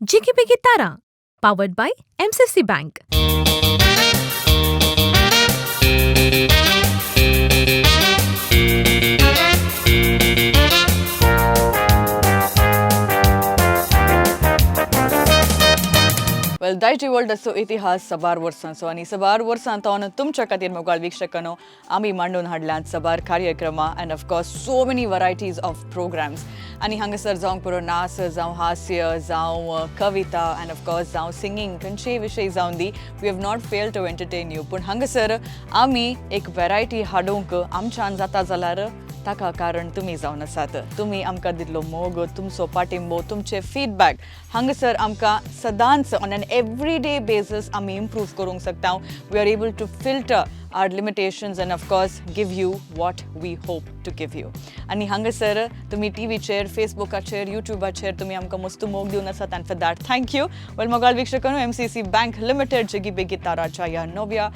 Jiggy Biggy Tara, powered by MCC Bank. Well दायची world असो इतिहास सबार वर्सांचो आनी सबार वर्सांतोन तुमच्या खातीर मोगाळ वीक्षकांनो आमी मांडून हाडल्यात सबार कार्यक्रमां and of course so many varieties of programmes आनी हांगासर जावं पुरो नाच जावं हास्य जावं कविता अँड ऑफकोर्स जावं सिंगींग खंयचेय विशय जावन दी we have not fail to entertain you पूण हांगासर आमी एक वरायटी हाडूंक आमच्यान जाता जाल्यार ताका कारण तुमी जावन आसात तुमी आमकां दिल्लो मोग तुमचो पाठिंबो तुमचे फीडबॅक हांगासर आमकां सदांच ऑन एन एवरीडे बेसीस आमी इम्प्रूव करूंक शकता we are able to filter our limitations and of course give you what we hope to give you आनी हांगासर तुमी टीव्हीचेर फेसबुकाचेर युट्यूबाचेर तुमी आमकां मस्त मोग दिवन आसात अँड फॉर दॅट थँक्यू वेल मोगाळ वीक्षकांनो MCC बँक लिमिटेड जगी बेगी ताराच्या ह्या नव्या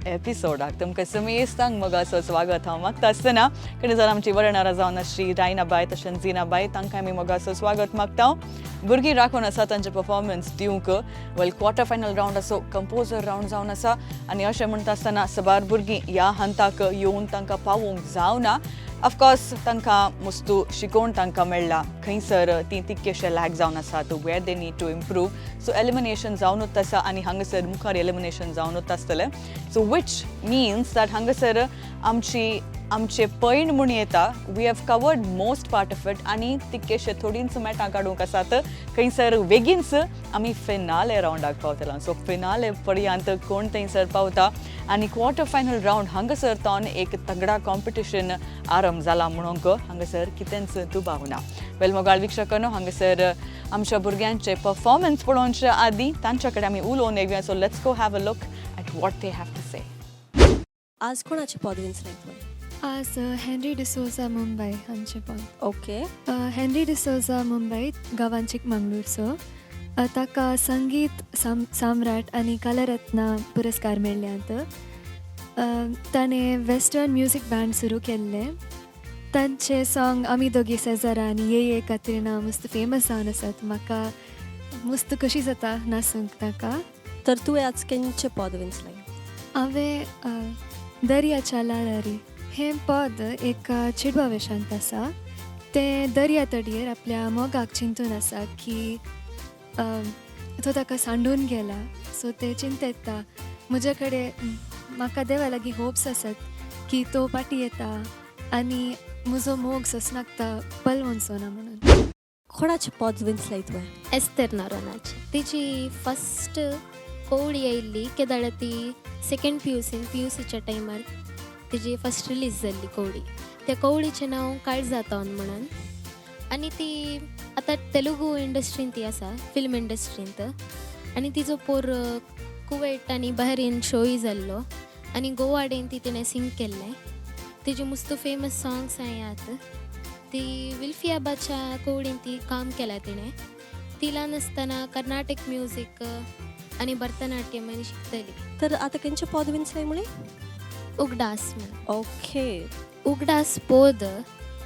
एपिसोडाक तुमकां समेस्तांक मोगाचो स्वागत हांव मागता आसतना कडेन जावन आमची वरणारा जावन श्री रायनाबाई तशेंच जिनाबाई तांकां आमी मोगाचो स्वागत मागता भुरगीं राखून आसा तांचे परफॉर्मन्स दिवंक वेल क्वॉर्टर फायनल रावंड असो कंपोजर रावंड जावन आसा आनी अशें म्हणटा आसतना सबार भुरगीं ह्या हंताक येवन तांकां पावूंक जावना ऑफकोर्स तांकां मस्तू शिकोवन तांकां मेळ्ळा खंयसर ती तितकेशे लॅक जावन आसात where they need to improve so elimination जावनूच आसा आनी हांगासर मुखार एलिमिनेशन जावनूच आसतलें सो वीच मिन्स दॅट हांगासर आमचे पैण म्हूण येता we have covered most part of it आनी तितकेशे थोडींच मॅटां काडूंक आसात खंयसर बेगीनच आमी फिनाले रावंडाक पावतला सो फिनाले पर्यंत कोण थंयसर पावता आनी क्वॉर्टर फायनल रावंड हांगासर तावन एक तगडा कॉम्पिटिशन आरंभ जाला म्हणूंक हांगासर कितेंच दुबाव ना वेल मोगाळ वीक्षकांनो हांगासर आमच्या भुरग्यांचे परफॉर्मन्स पळोवनचे आदीं तांच्या कडेन आमी उलोवन येवया so let's go have a look at what they have to say आज कोणाचे पदवींच लायतले आज हेनरी डिसोजा मुंबई हांचे पण ओके हेनरी डिसोजा मुंबई गांवान चिकमंगळूरचो ताका संगीत सम्राट आनी कलारत्न पुरस्कार मेळ्ळ्यांत ताणें वेस्टर्न म्युजीक बँड सुरू केल्ले तांचे सॉंग आमी दोगी सेजारा आनी ये कत्रिना मस्त फेमस जावन आसात म्हाका मस्त कशी जाता नाचूंक ताका तर तुवें आज केंचे पदवींच लाय हांवें दर्याच्या लारी हें पद एक चेडवा वेशांत आसा तें दर्या तडयेर आपल्या मोगाक चिंतून आसा की तो ताका सांडून गेला सो ते चिंतेता म्हजे कडेन म्हाका देवा लागीं होप्स आसात की तो पाटी येता आनी म्हजो मोग सोंसनाकता पलवून सोना म्हणून कोणाचे पदवींच लाय तुवें एस्तेर नारोनाची तिची फस्ट कोवळी येयल्ली केदाळ ती सेकंड पीयूसीच्या टायमार तिची फस्ट रिलीज जाल्ली कोवळी त्या कोवळीचें नांव काळजातोन म्हणून आनी ती आतां तेलुगू इंडस्ट्रींत ती आसा फिल्म इंडस्ट्रींत आनी तिचो पोर कुवेट आनी बहरीन शोय जाल्लो आनी गोवाडेन ती तिणें सिंग केल्लें तिची मस्त फेमस सॉंग्स आयात ती विल्फियाबाच्या कोवळीन ती काम केलां तिणें ती ल्हान आसतना कर्नाटक म्युजीक आनी भरतनाट्यम आनी शिकतली तर आतां केंचे पदवींच लाय म्हणे उगडास म्हणून ओके उगडास पोद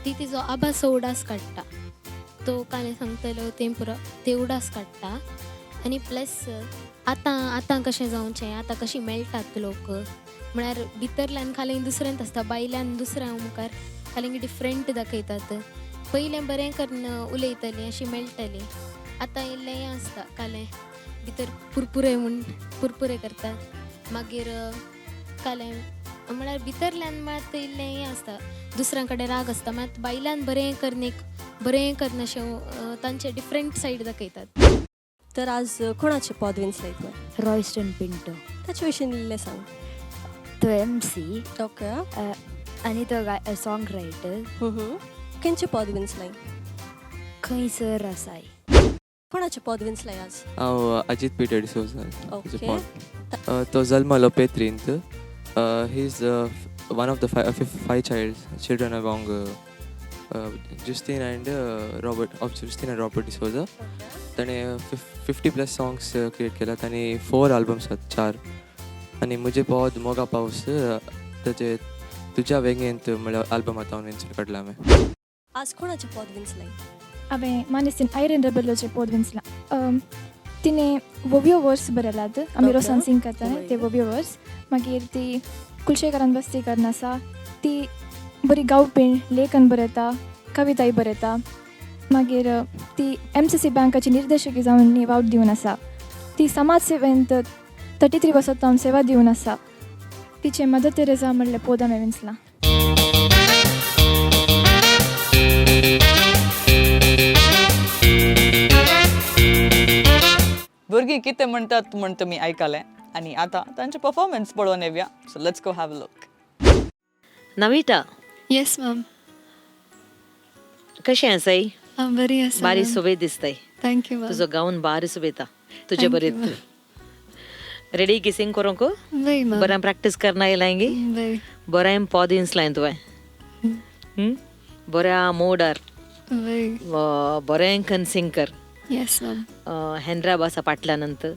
ती तिचो आबासो उडास काडटा तो काने सांगतलो तें पुरो ते उडास काडटा आनी प्लस आतां कशें जावचें आतां कशीं मेळटात लोक म्हळ्यार भितरल्यान खालें दुसऱ्यांत आसता बायल्यान दुसऱ्या मुखार खालें डिफरंट दाखयतात पयलें बरें करून उलयतलीं अशीं मेळटलीं आतां इल्लें हें आसता कालें भितर पुरपुरे करतात मागीर कालें म्हळ्यार भितरल्यान मात इल्लें हें आसता दुसऱ्यां कडेन राग आसता मात बायल्यान बरें करन अशें तांचे डिफरंट सायड दाखयतात तर आज कोणाचे पदवींच लाय तुवें रॉयस्टन पिंटो ताचे विशीं इल्लें सांग तो MC ओके आनी तो सॉंग रायटर केंचे पदवींच लाय खंयसर आसाय कोणाचे पदवींच लाय आज हांव अजित पिटर डिसोजा ओके तो जल्मलो पेत्रींत he is one of the five children among Justine and Robert D'Souza. ताणें 50+ सॉंग्स क्रिएट केल्यात आनी 4 आल्बम्स आहेत 4 आनी मुझे बहुत मोगा पावस ताचे तुज्या वेगेंत म्हळ्यार आल्बम आतां हांवें काडला हांवें आज कोणाचे पदवींच लाय हांवें मानेस्तीन आयरन रेबेलोचे पदवींच तिने वोवियो वर्स बरयलात आमी Okay. रोसान सिंग करता Oh my ते God. वोवियो वर्स मागीर ती कुलशेकरान बस्तीकर आसा ती बरी गावपीण लेखन बरयता कविताय बरयता मागीर ती MCC बँकाची निर्देशकी जावन वावट दिवन आसा ती समाज सेवेंत 33 वर्सां जावन सेवा दिवन आसा तिचे मदर तेरेसा म्हणल्यार पोदा मेविन्सला भुरगीं कितें म्हणटात म्हण तुमी आयकलें आनी आतां तांचे परफॉर्मन्स पळोवन येवया so let's go have a look. Navita yes ma'am कशें आसाय हांव बरी आसा बारी सुबेज दिसताय थँक्यू मॅम तुजो गाऊन बारी सुबेता तुजे Thank बरे you, रेडी किसिंग करूंक वय मॅम बरें प्रॅक्टीस करना येयलांगी वय बरें पद इंसलाय तुवें बऱ्या मोडार वय बरें कन्सिंग कर येस मॅम हेंद्रा आसा फाटल्यानंतर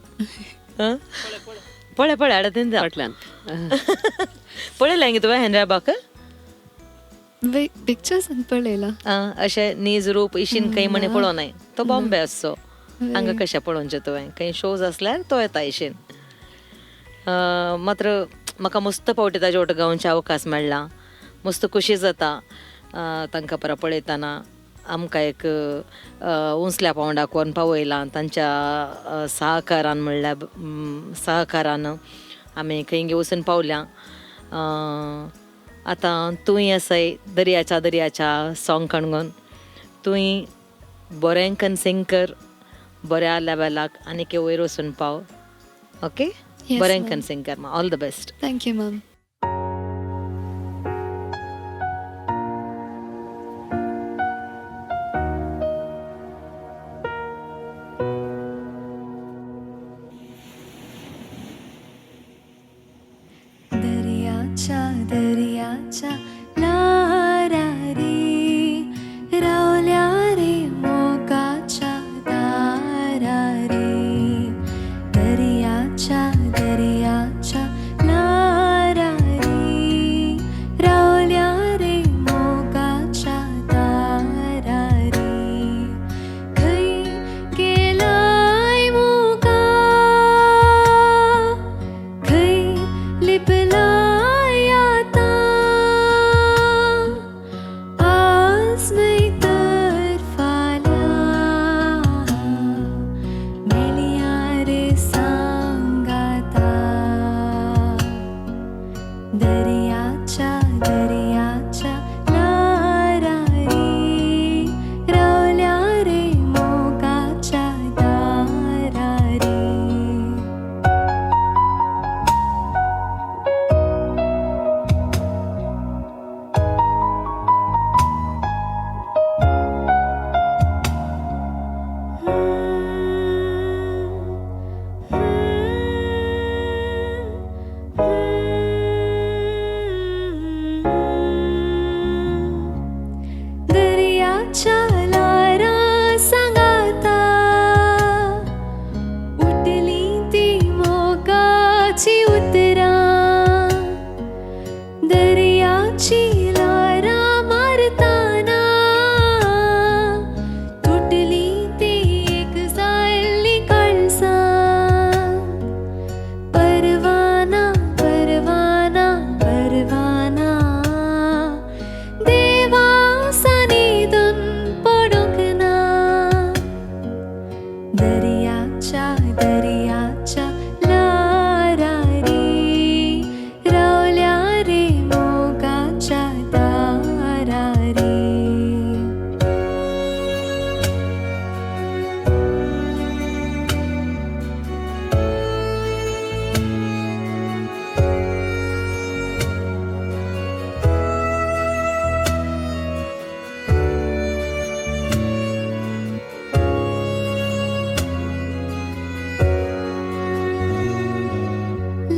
पळय पळय हाडा तेंचा फाटल्यान पळयलें तुवें हेंद्रा बाक वय पिक्चर्स पळयला अशें नीज रूप इशीन खंय म्हणे पळो नाय तो बॉम्बे आसचो हांगा वय. कशें पळोवचें तुवें खंय शोज आसल्यार तो येता इशीन मात्र म्हाका मस्त फावटी ताजे वांगडा गावचे अवकाश मेळ्ळा मस्त खोशी जाता तांकां परत पळयतना आमकां एक उंचल्या पावंडाक व्हरून पावयलां तांच्या सहकारान म्हणल्यार सहकारान आमी खंय वचून पावल्या आतां तुंय आसाय दर्याच्या सॉंग कणगून तुंय बरें कन्सिंग कर बऱ्या लेवलाक आनी वयर वचून पाव ओके Yes, बरें ma'am. कन्सिंग कर all the best thank you ma'am दर्याच्या लारा रे रावल्या रे मोगाच्या दारा रे दर्याच्या लारा रे रावल्या रे मोगाच्या दारा रे खंय गेलाय मोगा खंय लिपलाय आता आज नाही तर फाल्या मेलिया रे सांगाता दर्याच्या लारा रे रावल्या रे मोगाच्या दारा रे दर्याच्या लारा सांगाता उठली ती मोगाची उतरां दर्याची लारा मारताना तुटली ती एक जायल्ली कळसां परवाना परवाना परवाना देवा सानिदून पडूंक ना दर्याच्या लारा रे रावल्या रे मोगाच्या दारा रे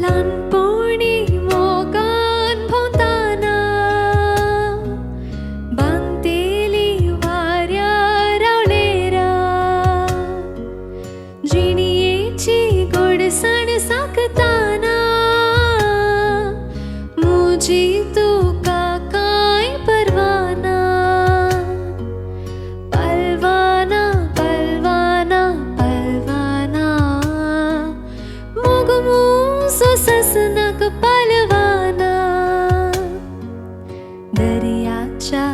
ल्हानपणी मोगान भोंवताना बांगतेली वाऱ्या रावलेरा जिणयेची गोडसाण साकताना मुजी तुका कांय परवाना पलवाना पलवाना पलवाना ससनग पालवाना दर्याच्या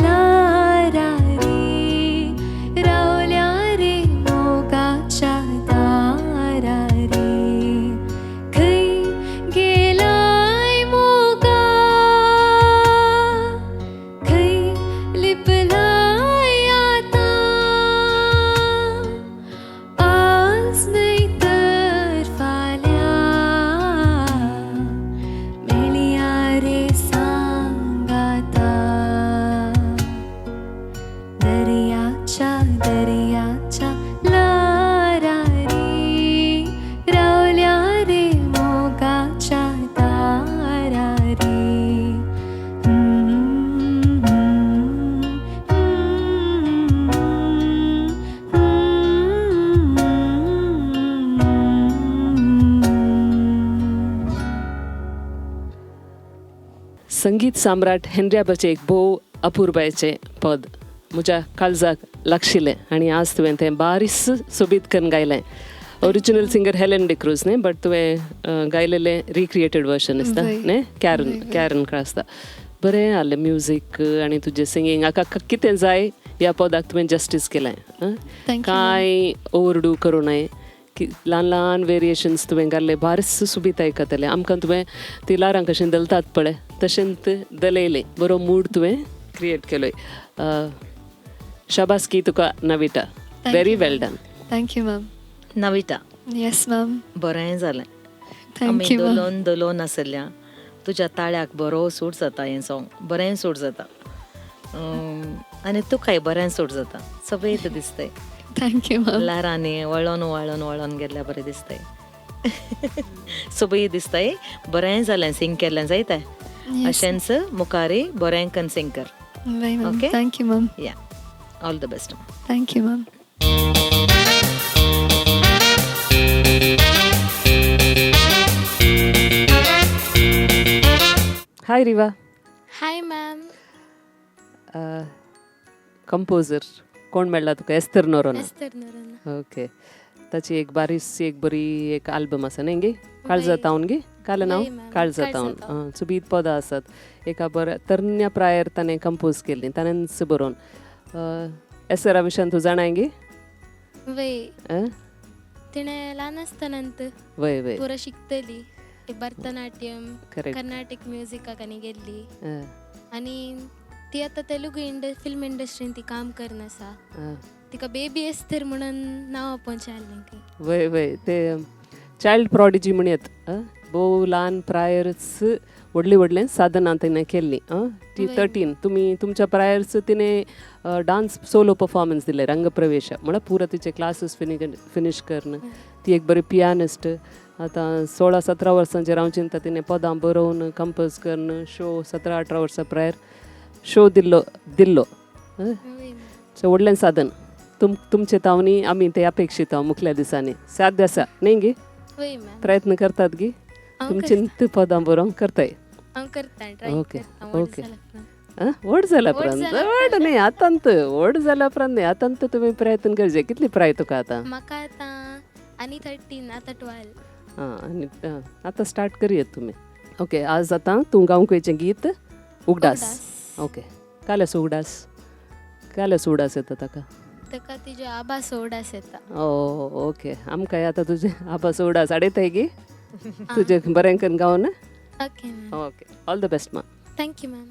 लारा रे रावल्या रे मोगाच्या दारा रे खै गेलाय मोगा खै लिपलाय आता आज नाही तर फाल्या मेलिया रे सांगाता दर्याच्या लारा रे रावल्या रे मोगाच्या दारा रे संगीत सम्राट हेनरी आबाचें एक भोव अपुर्बायेचें पद म्हज्या काळजाक लागशिल्लें आनी आज तुवें तें बारीस सोबीत करून गायलें. ओरिजिनल सिंगर हेलेन डिक्रूज न्ही बट तुवें गायलेलें रिक्रिएटेड वर्जन आसता न्ही कॅरन क्रास्ता. बरें जालें म्युजीक आनी तुजें सिंगींग हाका कितें जाय ह्या पदाक तुवें जस्टीस केलें. कांय ओवरडू करूं नये की ल्हान ल्हान वेरिएशन्स तुवें घाल्ले बारीस सुबीत आयकतलें. आमकां तुवें तिलारांक कशें दलतात पळय तशेंच दलयलें बरो मूड तुवें क्रिएट केलोय. शाबासकी तुका Navita. Very well done. Thank you ma'am. Navita yes ma'am. बरें जालें. आमी थँक्यू मॅम. दलोन आसल्या तुज्या ताळ्याक बरो सूट जाता हें सॉंग बरें सूट जाता आनी तुकाय बरें सूट जाता. सवेत दिसतंय थँक्यू मॅम. लारांनी वळोन गेल्यार बरें दिसतंय. सोबी दिसताय. बरें जालें सिंग केल्लें जायतें अशेंच मुखारी बरें करून सिंग कर. ओके. Thank you ma'am. या all the best. Thank you ma'am. Hi Riva. Hi ma'am. Composer कोण मेळ्ळा तुका? एस्तर नोरोना. एस्तर नोरोना. ओके. ताची एक बरी एक आल्बम आसा न्ही गे काळजा तावन गे कालें नांव काळजा तावन. सुबीत पदां आसात. एका बऱ्या तरण्या प्रायर ताणें कंपोज केल्लीं ताणेंच बरोवन. एसरा विशयान तूं जाणाय गे? वय तिणें ल्हान आसतनांत वय पुरो शिकतली. भरतनाट्यम करेक्ट. कर्नाटीक म्युजिकाक आनी गेल्ली आनी ती आतां तेलुगू फिल्म इंडस्ट्रीन ती काम करना आसा. तिका बेबी एस्तर म्हणून नांव पोंचायलें. वय ते चायल्ड प्रॉडिजी म्हणयत. भोव ल्हान प्रायर्स व्हडलें साधनां तिणें केल्लीं. ती 13 तुमी तुमच्या प्रायर्स तिणें डान्स सोलो परफॉर्मन्स दिले रंगप्रवेश म्हळ्यार पुरो तिचे क्लासीस फिनिश करून. ती एक बरी पियानिस्ट. आतां 16-17 वर्सांचेर हांव चिंता तिणें पदां बरोवन कंपोज करून शो 17-18 वर्सां प्रायर शो दिल्लो. सो व्हडलें साधन तुमचे तावनी आमी ते अपेक्षीत हांव मुखल्या दिसांनी. साध्य आसा न्ही गे? प्रयत्न करतात गे तुमचे पदां बरोवंक करताय. Okay okay. व्हड जाला उपरांत व्हड न्ही आतांत व्हड जाला उपरांत न्ही आतांत तुमी प्रयत्न करचे. कितली प्राय तुका आतां? म्हाका आतां आनी 13 आतां 12. आनी आतां स्टार्ट करियत तुमी. ओके. आज आतां तूं गावंक वयचें गीत उगडास. ओके. काल्यास उगडास येता ताका? ताका तिजे आबास उगडास येता. ओके. आमकां आतां तुजें आबास उगडास आडयताय गे तुजें बरें करून गावन. Okay ma'am. Okay. All the best ma'am. Thank you ma'am.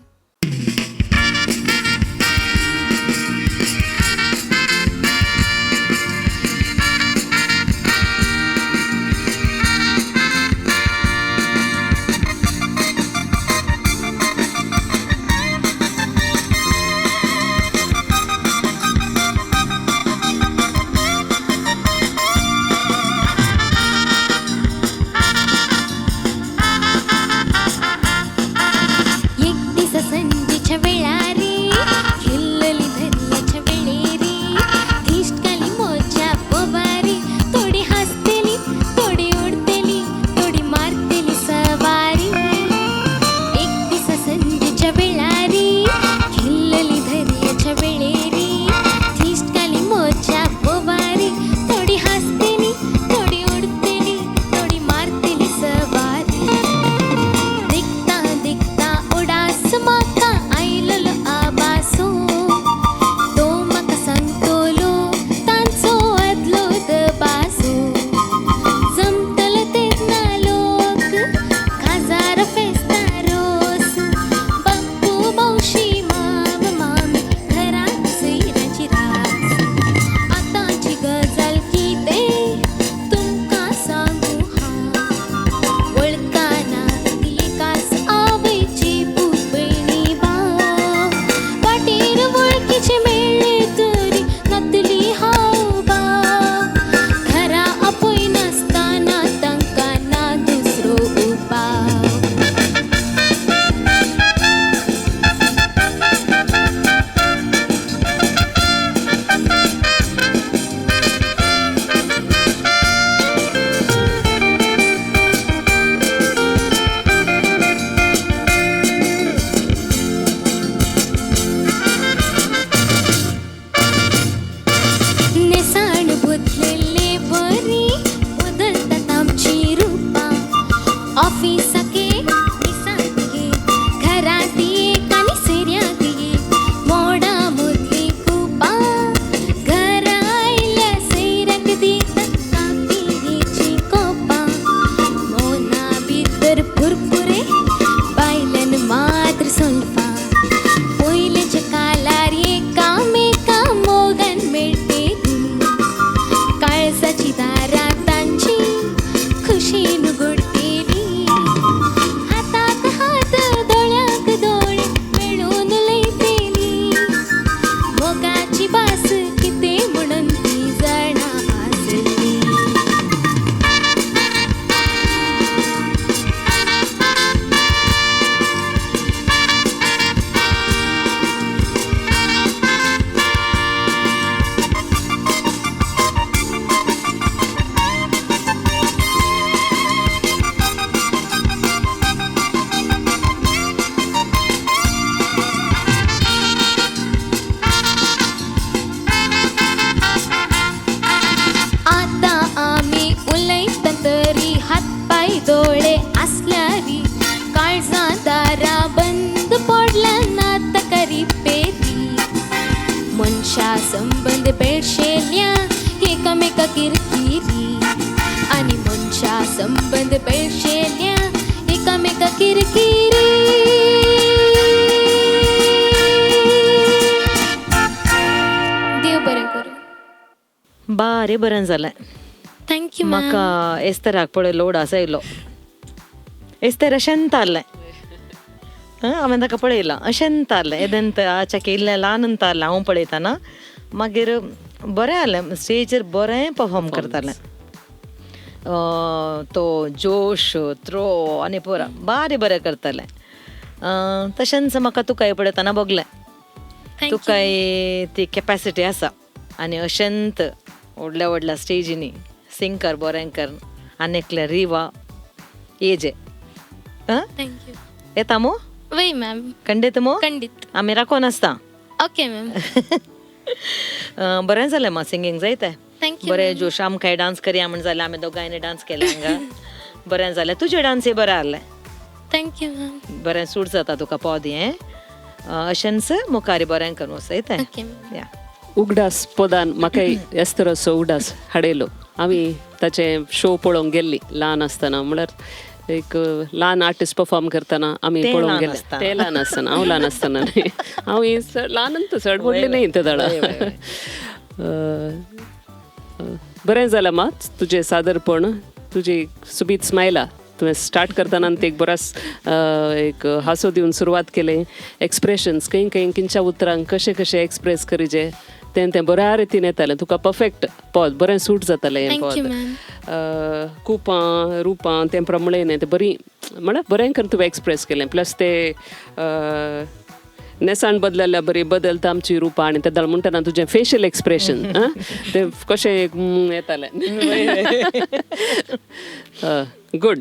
एकामेका किरकिरी आणि मनशा संबंध पेशेल्या एकामेका किरकिरी. देव बरें करूं. बारे बरें जालें. थँक्यू म्हाका एस्तेराक पळय लोड आसा येयलो. एस्तेर अशेंत आसलें. हांवें ताका पळयलां अशेंत आसलें येदंत आचाके इल्लें ल्हान आसलें हांव पळयताना. मागीर बरें जालें स्टेजीर बरें परफॉर्म करतालें. तो जोश थ्रो आनी पुरा बारी बरें करतालें. तशेंच म्हाका तुकाय पळयताना बगलें तुकाय ती कॅपॅसिटी आसा आनी अशेंत व्हडल्या व्हडल्या स्टेजींनी सिंग कर बरें कर. आनी एकलें रिवा येजे थँक्यू. येता मो वय मॅम. खंडीत मो खंडीत. आमी राखोन आसता. Okay ma'am. बरें जालें मा सिंगींग जायतें. थँक्यू. बरें जोश आमकांय डान्स करया म्हण जाल्यार आमी दोगांयनी डान्स केले हांगा. बरें जालें तुजें डान्सय बरें आहलें. Thank you ma'am. बरें सूट जाता तुका पद हें. अशेंच मुखारी बरें करूं जायतें. Okay ma'am. या उगडास पदान म्हाकाय एस्तराचो उगडास हाडयलो. आमी ताचे शो पळोवंक गेल्ली ल्हान आसतना. म्हळ्यार एक ल्हान आर्टिस्ट परफॉर्म करतना आमी ते पळोवंक ल्हान गेले. आसतना. ते ल्हान आसतना हांव ल्हान आसतना न्ही. हांव ल्हानूच चड व्हडली न्ही ते दाडा. बरें जालें मात तुजें सादरपण. तुजी सुबीत स्मायला तुवें स्टार्ट करतना ते एक बरोच एक हांसो दिवन सुरवात केलें. एक्सप्रेशन्स खंय खंयच्या उतरांक कशें कशें एक्सप्रेस करीचे तें बऱ्या रितीन येतालें. तुका परफेक्ट पद बरें सूट जातालें हें थँक्यू पद. मॅम. कुपां रुपां तें प्रमाणे तें बरी म्हळ्यार बरें करून तुवें एक्सप्रेस केलें. प्लस ते नेसाण बदलल्या बरी बदलता आमची रुपां आनी तें म्हणटना तुजें फेशियल एक्सप्रेशन तें कशें एक येतालें. गूड.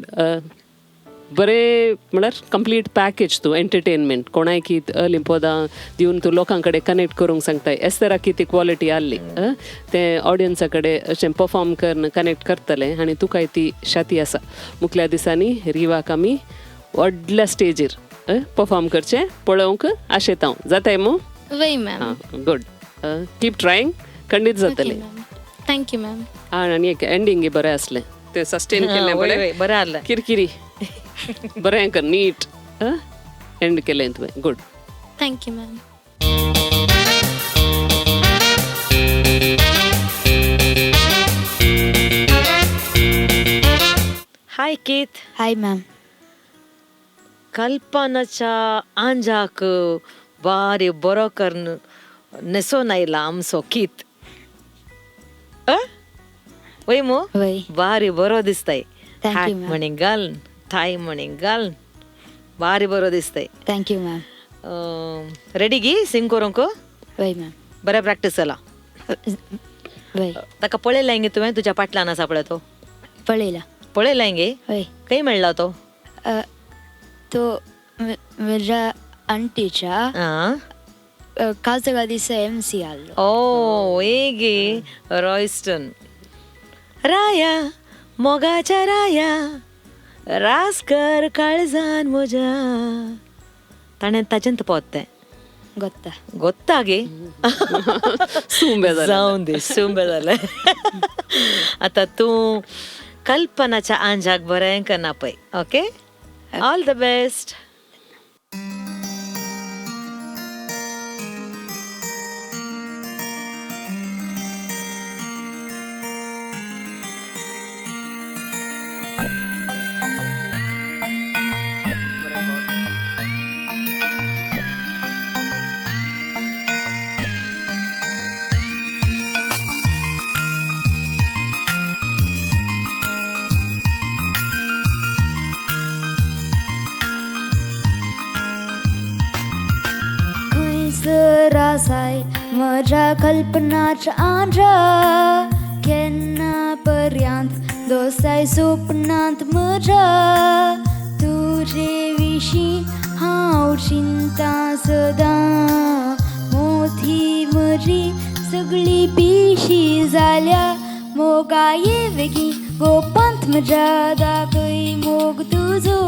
बरें म्हळ्यार कंप्लीट पॅकेज तूं एंटरटेनमेंट कोणाय की अर्ली पदां दिवन तूं लोकां कडेन कनेक्ट करूंक सांगताय. एस्तेरा कितें क्वॉलिटी आहली तें ऑडियन्सा कडेन अशें परफॉर्म करून कनेक्ट करतलें आनी तुकाय ती शाती आसा. मुखल्या दिसांनी रिवाक आमी व्हडल्या स्टेजीर परफॉर्म करचें पळोवंक आशेता हांव. जाताय मू. वय मॅम. गूड. Keep trying. खंडीत जातलें. Thank you ma'am. आनी एक एंडींग बरें आसलें. तें सस्टेन केल्लें बरें. बरें आहलें. किरकिरी बरें कर नीट एंड केलें तुवें. गूड. Thank you ma'am. हाय कीत. हाय मॅम. कल्पनाच्या आंजाक बारी बरो करून नेसोन आयला आमचो कीत. वय मो वय. बारी बरो दिसताय. Thank you, hat ma'am. म्हणीं घालून थाय म्हणीं घालून बारी बरो दिसताय. Thank you ma'am. रेडी गी सिंग करूंक. वय मॅम. बरें प्रॅक्टीस जाला. वय. ताका पळयलां गे तुवें तुज्या पाटल्यान आसा पळय तो. पळयला. पळयलां गे. वय. खंय मेळ्ळा तो. तो म्हज्या आंटीच्या कालच्या दिसा MC आल्लो. ओ गे रॉयस्टन. राया मोगाच्या राया रासकर काळजान म्हज्या. ताणें ताचें पद तें गोत्ता. गोत्ता गे. सुंबे जावन दी सुंबे जालें. आतां तूं कल्पनाच्या आंजाक बरें करना पळय. ओके. All the best. खंयसर आसाय म्हज्या कल्पनाच्या आंजा. केन्ना पर्यंत दोसाय स्वप्नांत म्हज्या. तुजे विशीं हांव चिंता सदां. मोठी म्हजी सगळी पिशी जाल्या. मोगाये वेगी गोपांत म्हज्या दाखय मोग तुजो.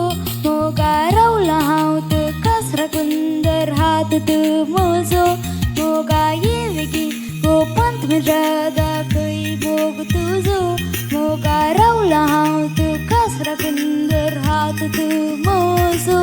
मोगा रावला हांव तुका राखून हात म्हजो. मोगाये वेगी गो गोपंत म्हज्या दाखय मोग तुजो मोगा रावला हांव तुका सुंदर हात तूं म्हजो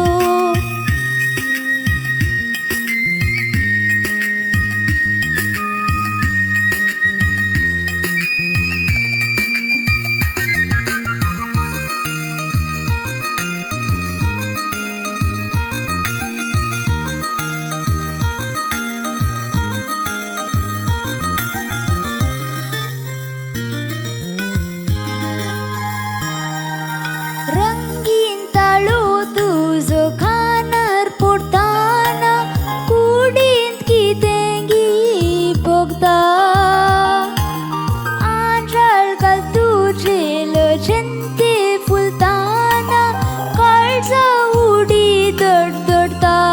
रंगीन ताळू तुजो खानार पडटाना कुडींत कितेंगी भोगता आंजाळ घाल तुजे लजेंते फुलताना काळजा उडी दडदडतात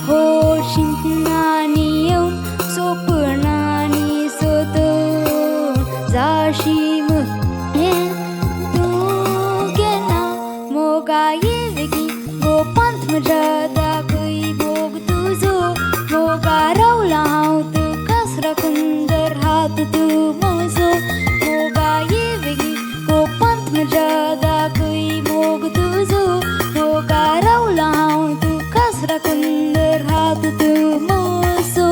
होशींतनानी येवन सोपणांनी सोदून जाशी मोगा येवेगी गोपंत म्हज्या दाखय मोग तुजो मोगा रावला हांव तुका सुंदर हात तूं म्हजो मोगा येवेगी गोपंत म्हज्या दाखय मोग तुजो मोगा रावला हांव तुका सुंदर हात तूं म्हजो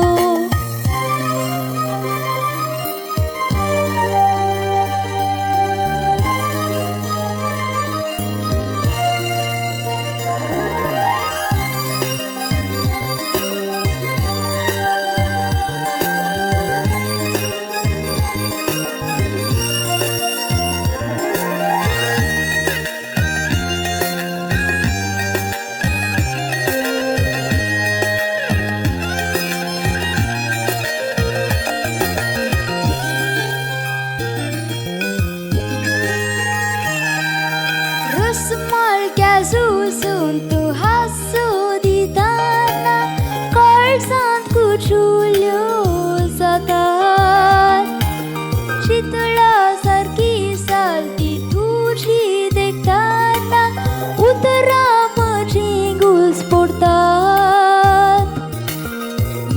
रसमालक्या झुजून तूं हांसू दिताना काळजांत कुचुल्यो जातात चितळा सारकी सारकी तुजी देखताना उतरां म्हजीं घुस्पडतात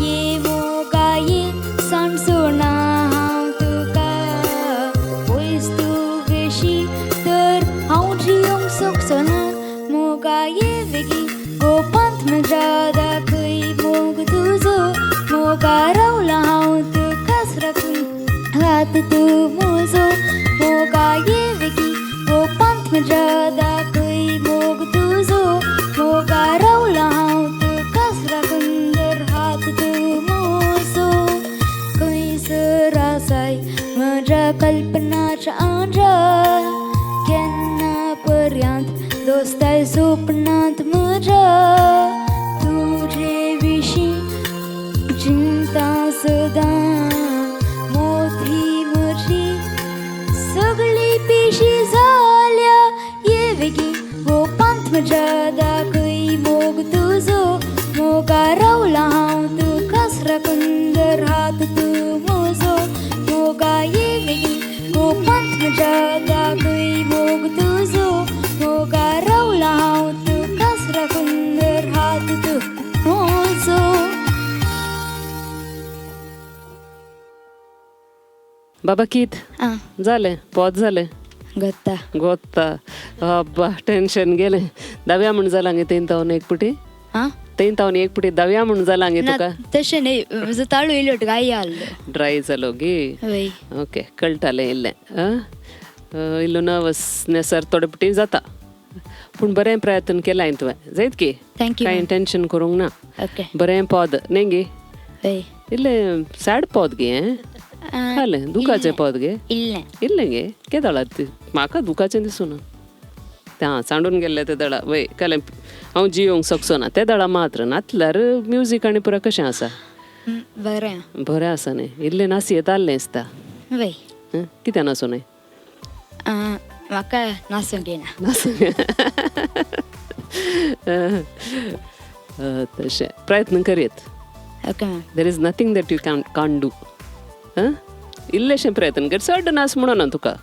ये मोगा ये सांडसोना हांव तुका पयस तूं वेशी तर हांव जियोंक सोंसना मोगा येवेगी गोपंत म्हज्या दाखय मोग तुजो मोगा रावला हांव तुका हात तूं म्हजो मोगा येवेगी गोपंत म्हज्या दाखय मोग तुजो मोगा रावला हांव तुका सुंदर हात तूं म्हजो खंयसर आसाय म्हज्या कल्पनाच्या आंजाळ केन्ना पर्यंत दोस्ताय स्वप्नांत म्हज्या तुजे विशीं चिंता सदां मोठी म्हजी सगळी पिशी जाल्या येवेगी गोपंत म्हज्या दाखय मोग तुजो मोगा रावला हांव तुका सुंदर हात तूं म्हजो मोगा येवेगी गोपंत म्हज्या दाखय मोग तुजो मोगा रावला हांव तुका सुंदर हात तूं म्हजो बाबा कित आं जालें पोत जालें गत्ता गोत्ता अब्बा टेन्शन गेलें दाव्या म्हूण जालां गे तें तावन एक पुटी आं तें तावन एक पुटी दाव्या म्हूण जालां गे तुका तशें न्ही म्हजो ताळू इल्लो गाय आहलो ड्राय जालो गे वय ओके कळटालें इल्लें इल्लो नर्वसनेसर थोडे पुटी जाता पूण बरें प्रयत्न केला हांवें तुवें जायत की थँक्यू कांय टेन्शन करूंक ना ओके बरें पोद न्ही गे वय इल्लें सॅड पोद गे जालें दुखाचें पोद गे इल्लें इल्लें गे केदळा म्हाका दुखाचें दिसूना तें हां सांडून गेल्लें तें दळा वय केलें हांव जियोंक शकचो ना तें दळा मात्र नातल्यार म्युजीक आनी पुरा कशें आसा बरें बरें आसा न्ही इल्लें नासी येतालें दिसता वय कित्याक नासूं न्ही म्हाका नासूंक येना तशें प्रयत्न करीत okay ma'am there is nothing that you कान डू इल्लेशें प्रयत्न कर चड नाच म्हणना तुका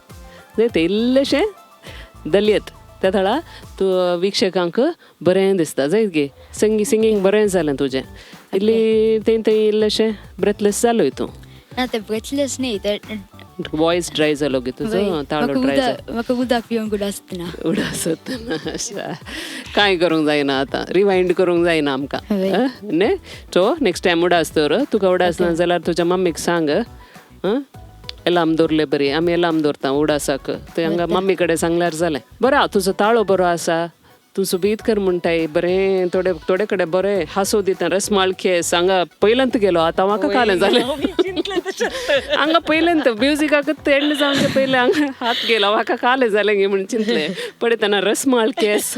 ते इल्लेशें दलयत त्या थळा तूं विक्षकांक बरें दिसता जायत गे सिंगींग बरें जालें तुजें इल्ली ते इल्लेशें ब्रेथलेस जालोय तूं ना ते ब्रेथलेस न्ही ते वॉयस ड्राय जालो गे तुजो ताळो ड्राय जालो म्हाका उदक पिवंक उडसतना उडसत कांय करूंक जायना आतां रिवायंड करूंक जायना आमकां न्ही तो नेक्स्ट टायम उडास तर तुका उडासना जाल्यार तुज्या मम्मीक सांग अलार्म दवरले बरी आमी अलार्म दवरता उडासाक थंय हांगा मम्मी कडेन सांगल्यार जालें बरो तुजो ताळो बरो आसा तूं सुबीत कर म्हणटाय बरें थोडे कडेन बरें हांसो दिता रसमाळ केस हांगा पयलेंत गेलो आतां म्हाका कालें जालें हांगा पयलेंत म्युजिकाक एंड जावचे पयलें हांगा हात गेलो म्हाका कालें जालें गे म्हण चिंतलें पळयतना रसमाळ केस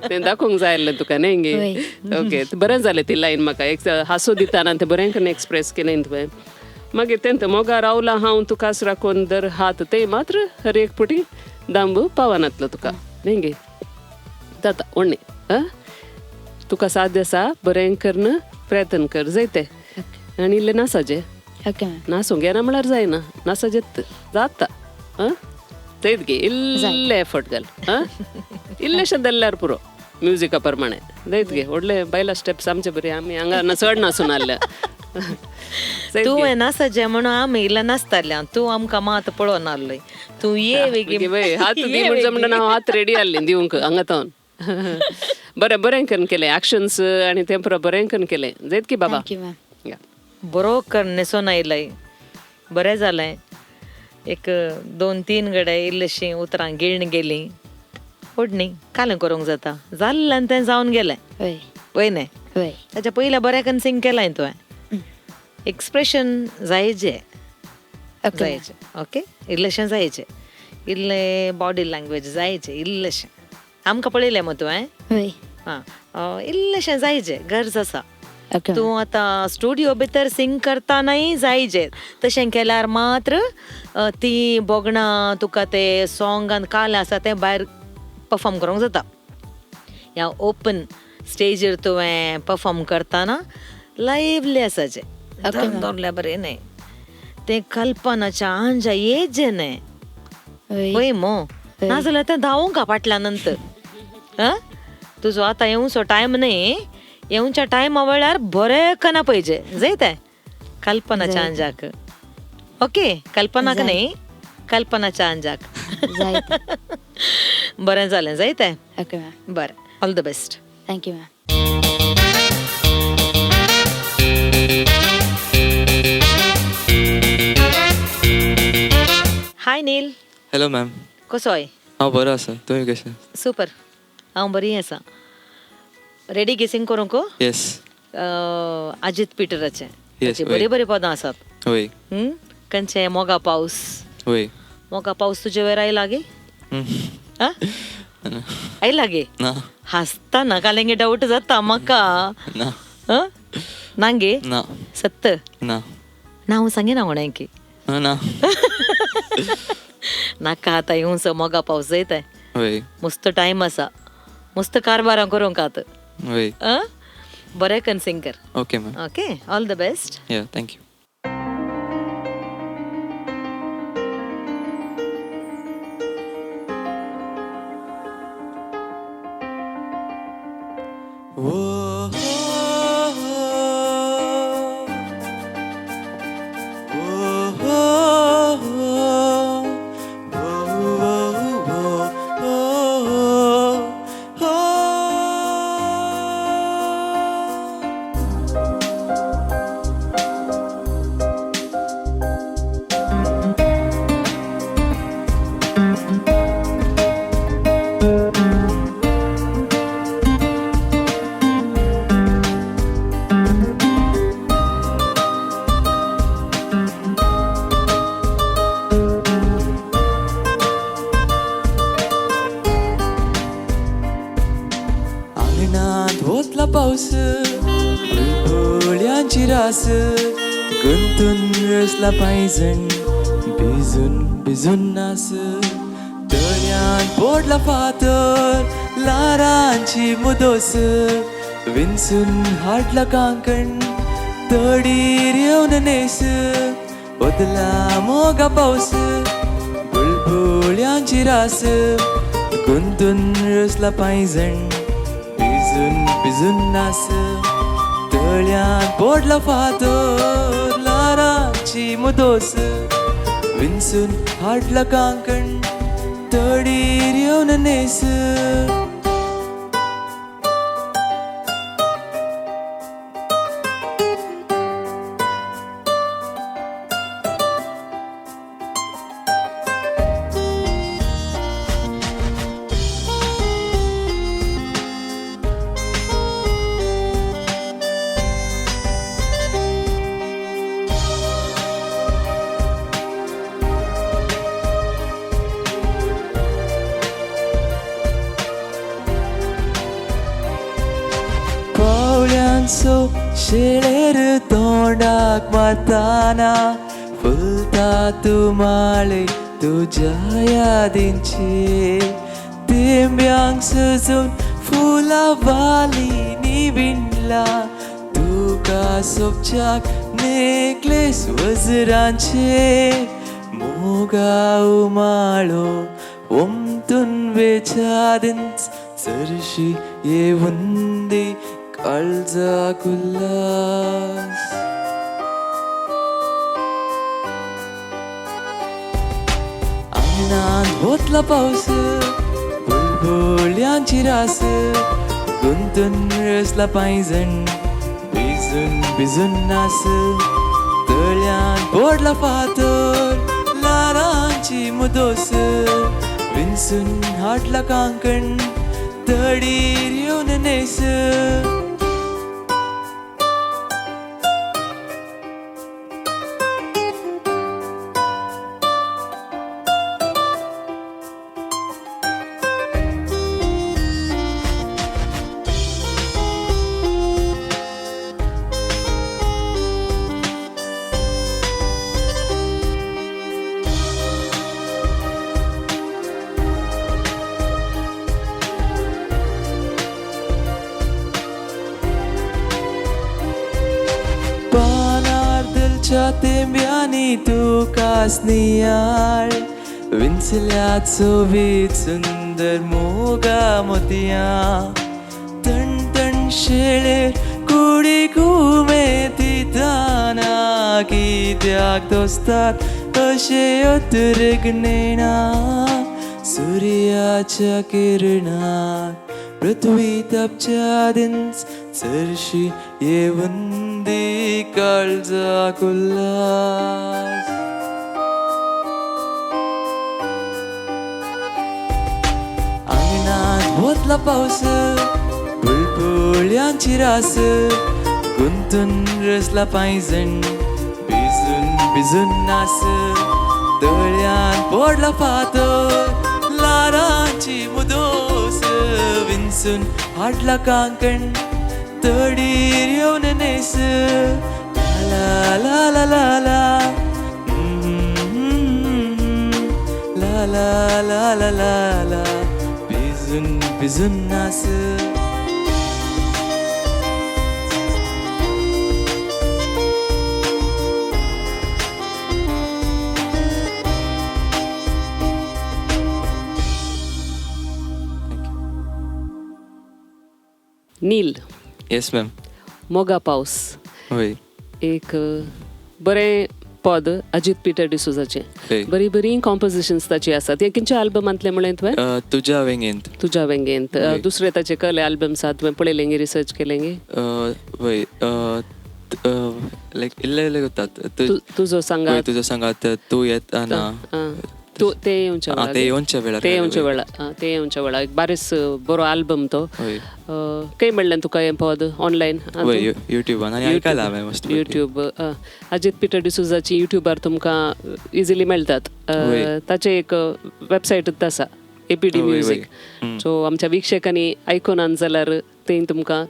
तें दाखोवंक जाय आसलें तुका न्ही गे ओके बरें जालें ती लायन म्हाका एक हांसो दिताना तें बरें करून एक्सप्रेस केलें तुवें मागीर तेंत मोगा रावला हांव तुकाच राखून दर हात ते मात्र हर एक पुटी दांबू पावनातलो तुका न्ही गे जाता ओडणी तुका साध्य आसा बरें करन प्रयत्न कर जायते आनी इल्लें नासाजे नासूंक येना म्हळ्यार जायना नासाजेत जाता जायत गे इल्ले एफर्ट घाल इल्लेशें धरल्यार पुरो म्युजिका प्रमाणे जायत गे व्हडले बायला स्टेप्स आमचे बरे आमी हांगा चड नासून आसल्या तूं नासाजे म्हणून आमी इल्लें नाचतालें तूं आमकां मात पळोवन आसलोय तूं ये वेगळी हात दी म्हणजे म्हणून हांव हात रेडी आसलें दिवंक हांगा तावन बरें करून केलें एक्शन्स आनी तें पुरो बरें करून केलें जायत की बाबा बरो कर न्हेसोन आयलाय बरें जालें एक 2-3 घडे इल्लीशीं उतरां गिळण गेलीं ओडणी कालें करूंक जाता जाल्लें आनी तें जावन गेलें वय न्ही ताच्या पयलें बरें करून सिंग केलां तुवें एक्सप्रेशन जायचे ओके इल्लेशें जायचें इल्लें बॉडी लँग्वेज जायचें इल्लेशें आमकां पळयलें मग तुवें इल्लेशें जायचें गरज आसा तूं आतां स्टुडियो भितर सिंग करतानाय जायचें तशें केल्यार मात्र ती बोगणां तुका तें सॉंगान कालें आसा तें भायर परफॉर्म करूंक जाता ह्या ओपन स्टेजीर तुवें परफॉर्म करतना लायव्हली आसाचें दवरल्या बरें न्ही तें कल्पनाच्या आंजा येजें न्ही पळय मो नाजाल्यार तें धांवूंक फाटल्या नंतर तुजो आतां येवचो टायम न्ही येवच्या टायमा वेळार बरें कना पळयचे जायते कल्पनाच्या अंजाक ओके कल्पनाक न्ही कल्पनाच्या अंजाक बरें जालें जायते बरें all the best thank you ma'am hi Neel hello ma'am कसो आहे हांव बरो आसा तुमी कशें सुपर हांव बरी आसा रेडी गेसिंग करूंक येस अजित पिटराचे Yes, बरी बरी पदां आसात वय खंयचे मोगा पावस वय मोगा पावस तुजे वेर आयला गे आयला गे ना हसता ना कालेंगे डाऊट जाता म्हाका ना नांगे ना सत्त ना नांव सांगे ना कोणें की ना नाका आतां येवचो मोगा पावस जायताय वय मस्त टायम आसा मस्त कारबारां करूंक आतां वय बरें करून सिंग कर okay ma'am okay all the best या थँक्यू पाऊस बुलबुल्यांची रास गुंतून रसला पायजण भिजून भिजून नास दर्यान पोडला फातर लारांची मुदोस विंचून हाडला कांकण तडीर येवन नेस ओदला मोगा पाऊस बुलबुल्यांची रास गुंतून रसला पायजण भिजून भिजून नास तळ्यान पडला फातर लारांची मुदोस विंचून हाडला कांकण तडीर येवन नेस पावल्यांचो शेळेर तोंडाक मारताना फुलता तूं माळे तुज्या यादींचे तेंब्यांक सजून फुलां वालींनी विणला तुका सोबच्याक नेक्लेस वजरांचे मोगा उमाळो ओमतून वेचादींच चरशी येवुंदी काळजाक उल्हास आंगणान वतला पावस बुलबुल्यांची रास गुंतून रसला पायजण भिजून भिजून नास तळ्यान पडला फातर लारांची मुदोस विंचून हाडला कांकण तडीर येवन नेस तेंब्यांनी तुकास नियाळ विंचल्यात सोबीत सुंदर मोगा मोतियां तण तण शेळेर कुडीक उमेदिताना कित्याक दोस्तात अशे उतरगणेना सूर्याच्या किरणात पृथ्वी तपच्या दिंच चरशी येवुंदी काळजाक उल्हास आंगणात वतला पावस बुलबुल्यांची रास गुंतून रसला पायजण भिजून भिजून नास तळ्यान पडला फातर लारांची मुदोस विंचून हाडला कांकण तडीर येवन नेस ला ला ला ला ला ला ला ला ला ला ला भिजून भिजून नास नील येस मॅम मोगा पावस होय एक बरें पद अजित पीटर डिसोजाचें होय. बरी बरी कॉम्पोजिशन्स ताची आसात हे खंयच्या अल्बमांतले म्हळें तुवें तुज्या वेंगेंत तुज्या वेंगेंत होय. दुसरे ताचे कसले अल्बम्स आहात तुवें पळयलें गे रिसर्च केलें गे होय लायक इल्ले इल्ले करतात तुजो सांगात तुजो सांगात तूं येताना तू ते येवच्या ते वेळार येवच्या वेळार ते येवच्या वेळार ते येवच्या वेळार एक बारीस बरो आल्बम तो होय खंय म्हणलें तुका हें पद ऑनलायन होय युट्यूबान आनी आयकलां हांवें मस्त युट्यूब अजित पीटर डिसोजाची युट्यूबार तुमकां इजिली मेळटात होय. ताचे एक वेबसायटूच आसा APD होय, म्युझिक होय. सो आमच्या वीक्षकांनी आयकोनात जाल्यार ते तुमकां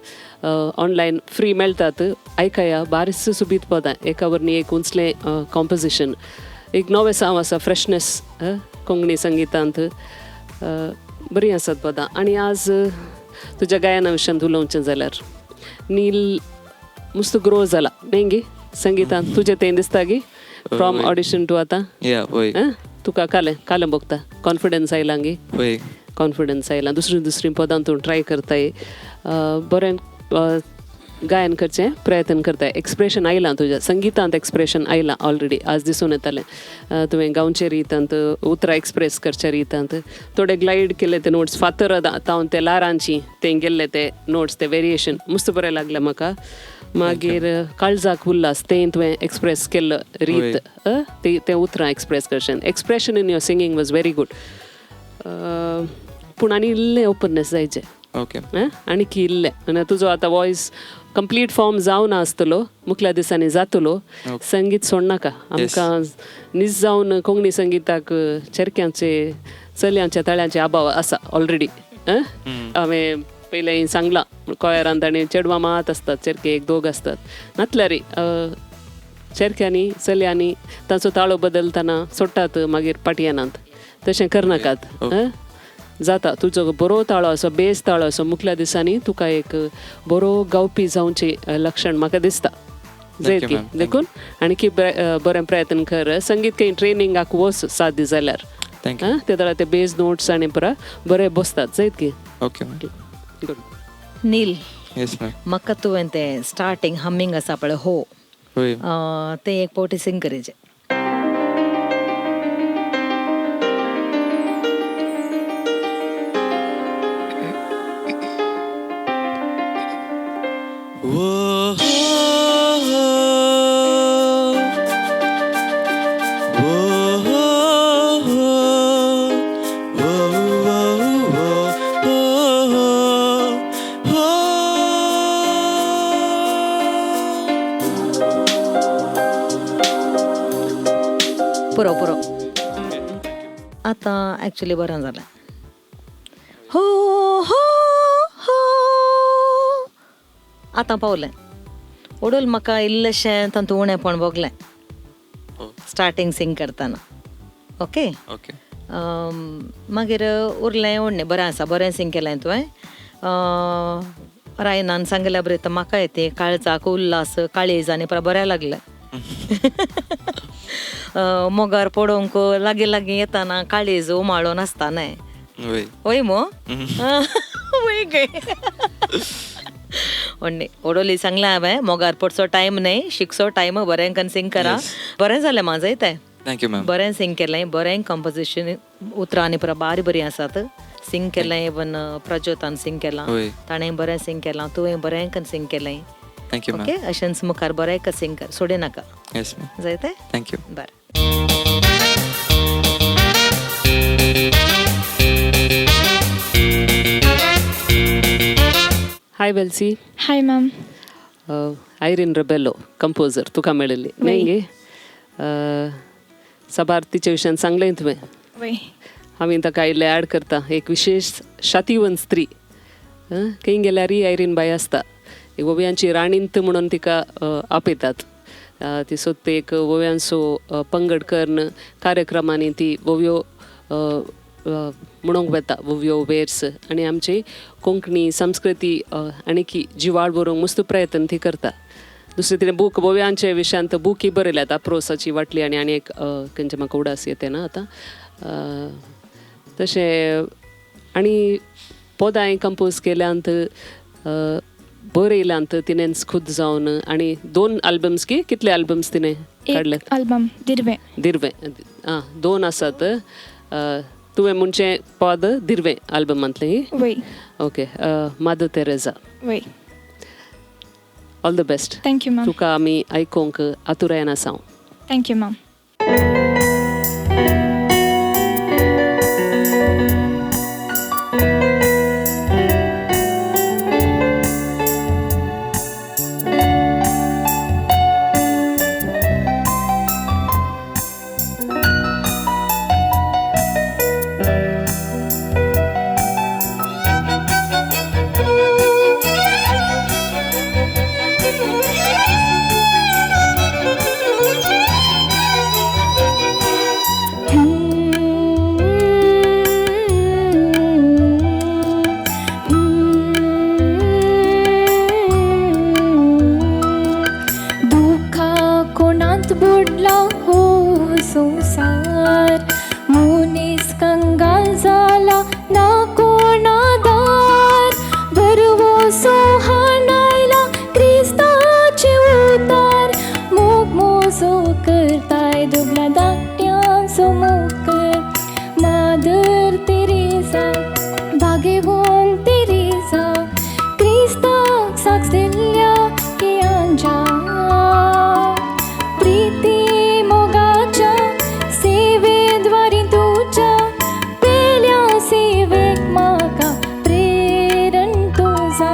ऑनलायन फ्री मेळटात आयकया बारीस सुबीत पदां एका वरनी एक उंचलें कॉम्पोजिशन एक नवें साव आसा फ्रेशनेस कोंकणी संगीतांत बरीं आसात पदां आनी आज तुज्या गायना विशयान उलोवचें जाल्यार नील मस्त ग्रो जाला न्ही गे संगीतांत तुजें तें दिसता गी फ्रॉम ऑडिशन टू आतां या होय तुका कालें भोगता कॉन्फिडन्स आयलां गे होय कॉन्फिडन्स आयलां दुसरीं पदां तूं ट्राय करताय बरें गायन करचें प्रयत्न करताय. एक्सप्रेशन आयलां तुज्या संगितांत, एक्सप्रेशन आयलां ऑलरेडी आज दिसून येतालें. तुवें गावचे रितांत, उतरां एक्सप्रेस करच्या रितांत थोडे ग्लायड केले ते नोट्स, फातर तावन ते लारांची तें गेल्ले ते नोट्स, ते वेरिएशन मस्त बरें लागलें म्हाका. मागीर काळजाक उल्हास तें तुवें एक्सप्रेस केल्लो रीत, तें उतरां एक्सप्रेस करचें. Expression in your singing was very good. पूण आनी इल्लें ओपननेस जायचें. ओके. आनी की इल्लें, आनी तुजो आतां वॉयस कंप्लीट फॉर्म जावन आसतलो, मुखल्या दिसांनी जातलो. संगीत सोडनाका. आमकां नीज जावन कोंकणी संगीताक चेरक्यांचे, चलयांच्या तळ्यांचे अभाव आसा ऑलरेडी. हांवें पयलें सांगलां कोयरांत आनी चेडवां मात आसतात, चेरके एक दोग आसतात. नातल्यार चेरक्यांनी चलयांनी तांचो ताळो बदलतना सोडटात मागीर पाटयेनांत. तशें करनाकात. जाता तुजो बरो ताळो असो, बेस ताळो असो, मुखल्या दिसांनी तुका एक बरो गावपी जावचे लक्षण म्हाका दिसता. जायत की देखून आनी की बरें प्रयत्न कर. संगीत काही ट्रेनिंगाक वच 7 दीस जाल्यार ते जाल्यार ते बेस नोट्स आनी पुरा बरें बसतात. जायत की. ओके. गुड. नील, येस मॅम. म्हाका तुवें तें स्टार्टींग हमिंग आसा पळय हो, तें एक पावटी सिंग करेचें. पुरो पुरो आतां ॲक्च्युली बरें जालें. हो हो हो आतां पावलें. ओडूल म्हाका इल्लेशें तातूंत उणेंपण भोगलें स्टार्टींग सिंग करतना. ओके. ओके. मागीर उरलें उरलें बरें आसा, बरें सिंग केलें तुवें. रायनान सांगल्या बरें तर म्हाका येते काळजाक उल्हास, काळीज आनी पुरा बरें लागलें. मोगार पडोवंक लागीं लागीं येताना काळीज उमाळून आसता न्हय. वय मो वय गे ओडली ओडोली सांगलें हांवें मोगार पडचो टायम न्हय, शिकचो टायम, बरें करून सिंग करा. बरें जालें म्हाजंय तें. Thank you ma'am. बरें सिंग केलें, बरें कंपोजिशन, उतरां आनी पुरा बारी बरीं आसात. सिंग केलें, इवन प्रज्योतान सिंग केलां, ताणें बरें सिंग केलां, तुवें बरें करून सिंग केलें. Thank you ma'am. ओके. अशेंच मुखार बरें करून सिंग कर, सोडी नाका. Yes ma'am. जायतें. थँक्यू. बरें. हाय वेल्सी. हाय मॅम. आयरीन रबेलो कंपोजर तुका मेळिल्ली न्हय गे. सबार तिचे विशयान सांगलें तुवें. वय. हांवें ताका इल्लें ॲड करता. एक विशेश शातिवन स्त्री खंय गेल्यार आयरीन बाई आसता. एक वोव्यांची राणींत म्हणून तिका आपयतात. ती सोदता एक वोव्यांचो पंगड करून कार्यक्रमांनी ती वोव्यो म्हणूंक वेता, वोव्यो वेर्स आनी आमची कोंकणी संस्कृती आनीक जिवाळ व्हरूंक मस्त प्रयत्न ती करता. दुसरे तरेन बूक वोव्यांचे विशयांत बूकय बरयल्यात, प्रोसाची वाटली आनी एक खंयचे म्हाका उडास येते ना आतां. तशें आनी पदां कंपोज केल्यांत, बरयल्यांत तिणें खुद जावन. आनी 2 आल्बम्स की कितले आल्बम्स तिणें काडले? आल्बम दिर्वे. दिर्वे 2 आसात. तुवें म्हणचें पद दिर्वे आल्बमांतलें. वय. ओके. Mother Teresa. वय. All the best. Thank you ma'am. तुका आमी आयकोंक आतुरायन आसा. Thank you ma'am. सोहानायला Mother Teresa, भाग्यवान तेरेसा, क्रिस्ताक साक्ष दिल्या कियांच्या प्रीती मोगाच्या सेवेद्वारी तुझ्या पेल्या सेवेक म्हाका प्रेरण तुझा.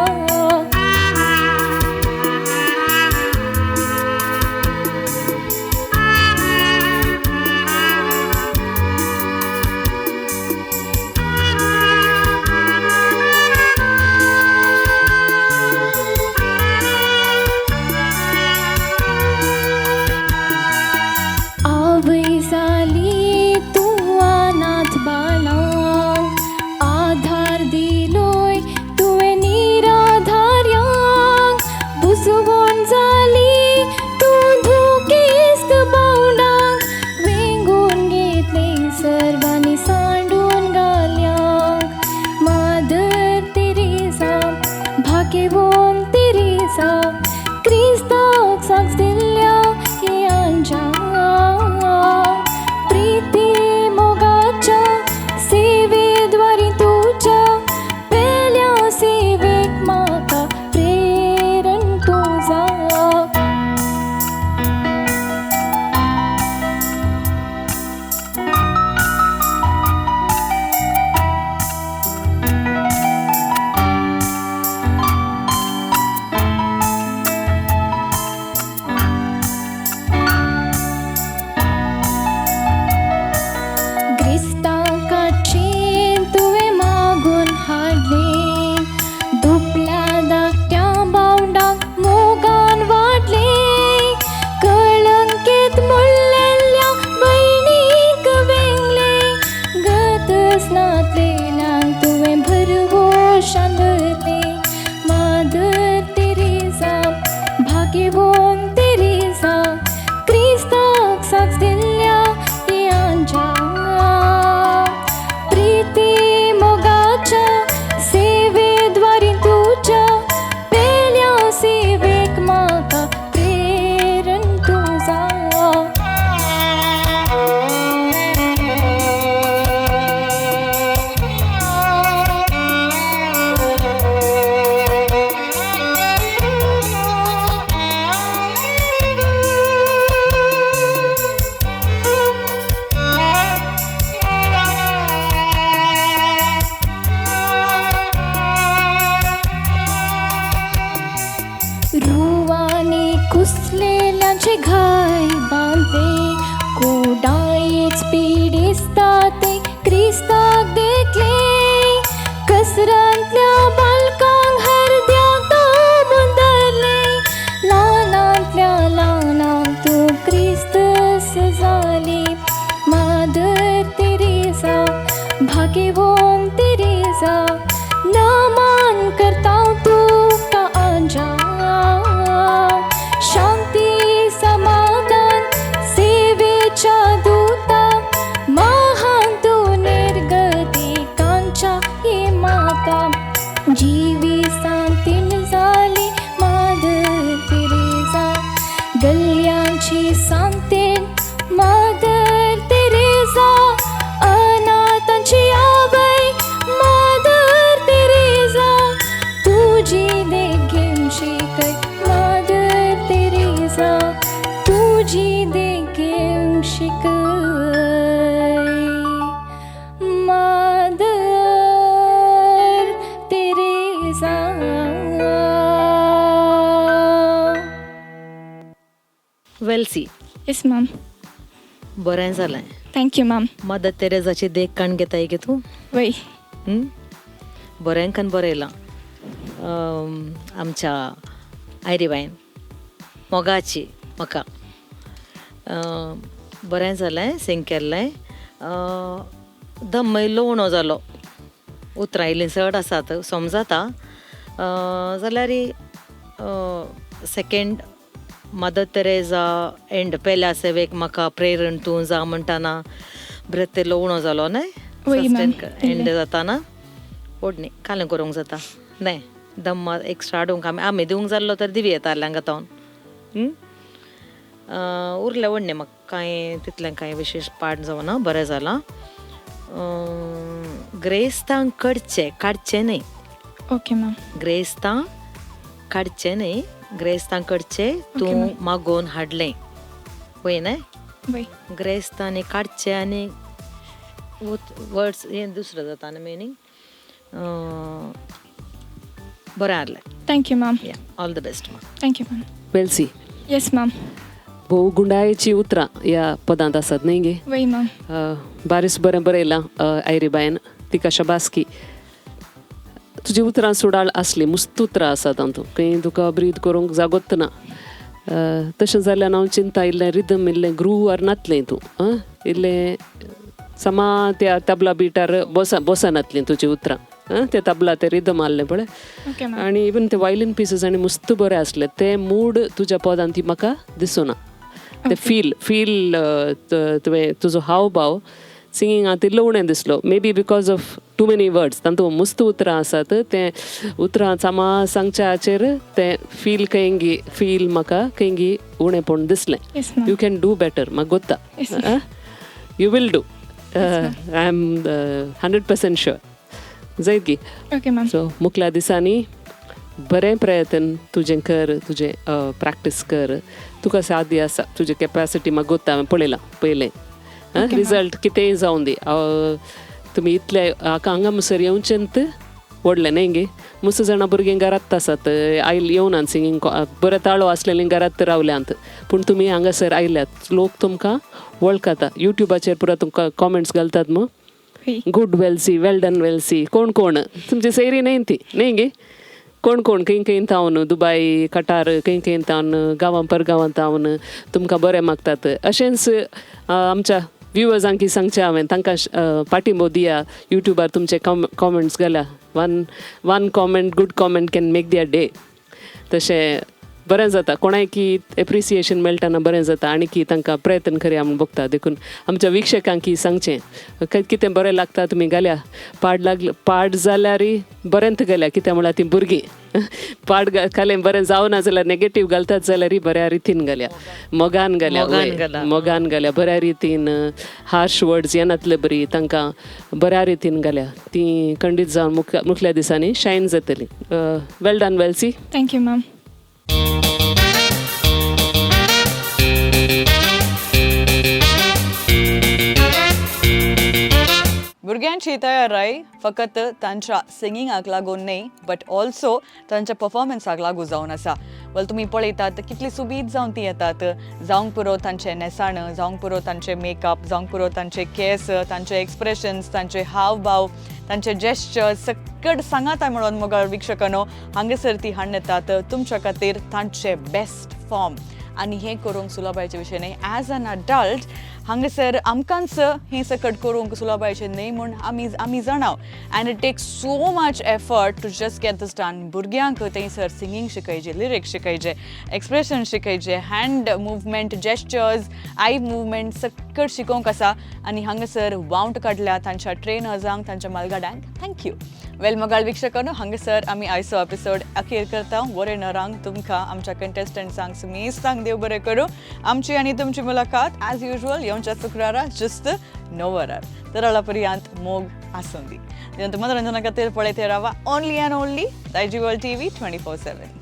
आवय जाली तूं अनाथ बाळांक, आधार दिलोय तुवें निराधार्यांक. बुजवण जाली तूं धुकेस्त बावडांक, वेंगून घेतले सर्वांनी सांडून घाल्यांक. मादर तेरेसा, भाग्यवान तेरेसा, क्रिस्ताक साक्ष दिल्या कियांच्या प्रीती मोगाच्या सेवेद्वारी तुझ्या पेल्या सेवेक म्हाका प्रेरण तुझा. ग्रिस्तांकाचें तुवें मागून हाडलें, दुपल्या धाकट्या बावडांक मोगान वाडलें. कळंकेत मुरलेल्या भयणीक वेंगलें, गतसनांतलेल्यांक तुवें भरवोशान धरलें. मादर तेरेसा, भाग्यवान तेरेसा, क्रिस्ताक साक्ष दिल्या कियांच्या प्रीती मोगाच्या सेवेद्वारी तुझ्या पेल्या सेवेक म्हाका प्रेरण तुझा. रुवाने कुसलेल्यांचे घाय बांधले, कोडायेच पिडिस्ता ते क्रिस्ताक देखले. कसरांतल्या बालकांक हरद्याक दामून धरले, ल्हानांतल्या ल्हानांक तूं क्रिस्त सजाली. मादर तेरेसा, भाग्यवान तेरेसा, नमन करता तुका आंजा. शांती समाधान सेवेच्या दूता, महान तूं निर्गतिकांच्या ही माता. जीवी सांतीन जाली मादर तेरेसा, गल्ल्यांची सांतीन मादर तेरेसा, अनाथांची आवय मादर तेरेसा. तुझी देख घेवन शिकय मादर तेरेसा, तुझी देख घेवन शिकय मादर तेरेसा. वेलसी yes ma'am. बरें जालें. Thank you ma'am. मदर तेरेसाची देख काण घेताय गे तूं? वय. बरेंकन बरें येयलां. आमच्या आयरीबाईन मोगाची म्हाका बरें जालें सिंग केल्लें. धम्मयल्लो उणो जालो, उतरां इल्लीं चड आसात समजता. जाल्यार सेकेंड मदर तेरेसा एंड पेल्या सेवेक म्हाका प्रेरण तूं जा म्हणटाना ब्रेथ तेल्लो उणो जालो न्हय. एंड जाताना ओडणी कालें करूंक जाता न्हय. दम्मा एक्स्ट्रा हाडूंक आमी दिवंक जाल्लो तर दिवी येताल्यांक आतां उरलें व्हडलें म्हाका कांय तितलें कांय विशेश पाठ जावना. बरें जालां. ग्रेस्तांक काडचे न्ही. Okay ma'am. ग्रेस्तांक काडचे न्ही, ग्रेस्तांक कडचे तूं मागोवन हाडलें पळय न्हय. वय. ग्रेस्तांनी काडचे आनी वर्ड्स हें दुसरं जाता न्ही मिनींग. बरें हाडलें. Thank you ma'am. या all the best. Thank you ma'am. Welsy. Yes ma'am. भोव गुंडाळेची उतरां ह्या पदांत आसात न्ही गे. वय मॅम. बारीस बरें बरयलां आयरीबायन. तिका शाबासकी. तुजी उतरां सुडाळ आसली, मस्त उतरां आसात तातूंत. खंय तुका ब्रीद करूंक जागोच ना. तशें जाल्यार हांव चिंता इल्लें रिदम इल्लें ग्रूवार नातलें तूं. इल्लें समा त्या तबला बिटार बसनातलीं तुजी उतरां. ते तबला ते रिदम आसलें पळय. Okay ma'am. आनी इवन ते वायलीन पिसीस आनी मस्त बरें आसले. ते मूड तुज्या पदांत ती म्हाका दिसूना. ते फील तुवें तुजो हावभाव सिंगिंगांत इल्लो उणें दिसलो. May be because of too many words. तातूंत मस्त उतरां आसात. ते उतरां सामा सांगच्या हाचेर ते फील म्हाका खंयगी उणेंपण दिसलें. Yes ma'am. You can do better म्हाका गोत्ता. You will do. I am 100% sure. जायत गी. Okay ma'am. सो मुखल्या दिसांनी बरें प्रयत्न तुजें कर, तुजें प्रॅक्टीस कर. तुका सादी आसा. तुजी कॅपॅसिटी म्हाका गोत्ता. हांवें पळयलां पयलें. रिजल्ट कितेंय जावन दी. तुमी इतले हांगा मुसर येवचेंत व्हडलें न्ही गे. मस्त जाणां भुरगीं घरांत आसात. येवनात सिंगींग. बरो ताळो आसलेलीं घरांत रावल्यांत. पूण तुमी हांगासर आयल्यात. लोक तुमकां वळखता. युट्यूबाचेर पुरो तुमकां कॉमेंट्स घालतात मग. गुड वेल्सी, वेल डन वेल्सी. कोण तुमची सैरी न्ही ती न्ही गे. कोण खंय तावन दुबय, कटार, खंय तावन गांवां परगांवां तावन तुमकां बरें मागतात. अशेंच आमच्या व्ह्युअर्सांक सांगचें हांवें. तांकां पाठिंबो दिया. युट्यूबार तुमचे कॉमेंट्स घाल्या. One comment, good comment can make their day. तशें बरें जाता. कोणायकी एप्रिसिएशन मेळटना बरें जाता. आनी की तांकां प्रयत्न करया म्हूण बघता. देखून आमच्या विक्षकांक सांगचें कितें बरें लागता तुमी घाल्या. पाड जाल्यारय बरेंत घाल्या. कित्याक म्हळ्यार ती भुरगीं पाड घालें बरें जावना जाल्यार नेगेटीव घालतात जाल्यार बऱ्या रितीन घाल्या. मोगान घाल्या बऱ्या रितीन. हार्श वर्ड्स येनातले बरी. तांकां बऱ्या रितीन घाल्या. ती खंडीत जावन मुखल्या दिसांनी शायन जातली. वेल डन वेल्सी. Thank you ma'am. भुरग्यांची तयारी फकत तांच्या सिंगिंगाक लागून न्ही, बट ऑल्सो तांच्या परफॉर्मन्साक लागू जावन आसा. वेल तुमी पळयतात कितली सुबीज जावन ती येतात. जावंक पुरो तांचें नेसाणं, जावंक पुरो तांचें मेकअप, जावंक पुरो तांचे केस, तांचे एक्सप्रेशन्स, तांचे हावभाव, तांचे जेस्चर्स सकट सांगात म्हणून मोगाळ विक्षकांनो हांगासर ती हाडून येतात तुमच्या खातीर तांचे बेस्ट फॉर्म. आनी हें करूंक सुलभायचे विशय न्ही. ॲज एन अडल्ट हांगासर आमकांच हें सकट करूंक सुलभायचें न्ही म्हूण आमी जाणाव. And it takes so much effort to just get this done. भुरग्यांक थंयसर सिंगींग शिकयचें, लिरिक्स शिकयचें, एक्सप्रेशन शिकयचें, hand movement, gestures, eye movement सकट शिकोवंक आसा. आनी हांगासर वावंट काडल्या तांच्या ट्रेनर्सांक, तांच्या मालगाड्यांक थँक्यू. वेल मोगाळ विक्षकांनो हांगासर आमी आयचो एपिसोड अखेर करता. बरें नरांक तुमकां आमच्या कंटेस्टंट्सांक समेस्तांक देव बरें करूं. आमची आनी तुमची मुलाकात ॲज युजल येवच्या शुक्रारा जुस्त 9 वरार. तर पर्यंत मोग आसूं दी. जेवण मनोरंजना खातीर पळयते रावा only and only Daiji world TV 24/7.